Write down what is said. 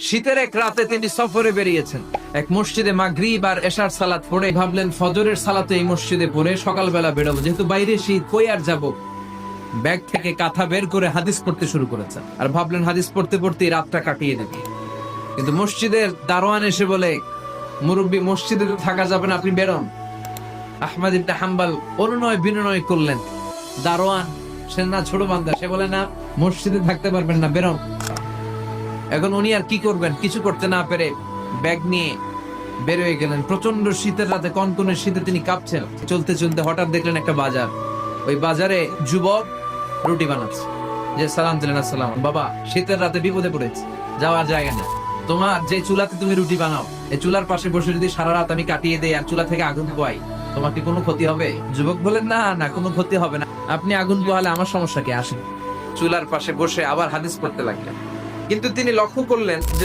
শীতের এক রাতে তিনি সফরে বেরিয়েছেন। এক মসজিদে মাগরিব আর এশার সালাত পড়ে ভাবলেন ফজরের সালাতে এই মসজিদে পড়ে সকালবেলা বেরোবো, যেহেতু বাইরে শীত, কই আর যাবো। ব্যাগ থেকে কাঁথা বের করে হাদিস পড়তে শুরু করেছেন আর ভাবলেন হাদিস পড়তে পড়তে রাতটা কাটিয়ে দেবে। কিন্তু মসজিদের দারোয়ান এসে বলে, মুরব্বী, মসজিদে তো থাকা যাবে না, আপনি বেরোন। আহমদ ইবনে হাম্বল অনুনয় বিনয় করলেন। দারোয়ান, সে না ছোট বান্দা, সে বলে না, মসজিদে থাকতে পারবেন না, বেরোন। এখন উনি আর কি করবেন, কিছু করতে না পেরে ব্যাগ নিয়ে বের হয়ে গেলেন। প্রচন্ড শীতের রাতে, কনকনে শীতে তিনি কাঁপছেন। চলতে চলতে হঠাৎ দেখলেন একটা বাজার। ওই বাজারে যুবক রুটি বানাচ্ছে। যে সালাম দিলেন, আসসালাম। বাবা, শীতের রাতে বিপদে পড়েছি, যাওয়ার জায়গা নেই। তোমার যে চুলাতে তুমি রুটি বানাও, এই চুলার পাশে বসে যদি সারা রাত আমি কাটিয়ে দেই আর চুলা থেকে আগুন পোয়াই, তোমার কি কোনো ক্ষতি হবে? যুবক বলেন, না না, কোনো ক্ষতি হবে না, আপনি আগুন পোয়ালে আমার সমস্যা কি, আসেন। চুলার পাশে বসে আবার হাদিস পড়তে লাগলেন। কিন্তু তিনি লক্ষ্য করলেন যে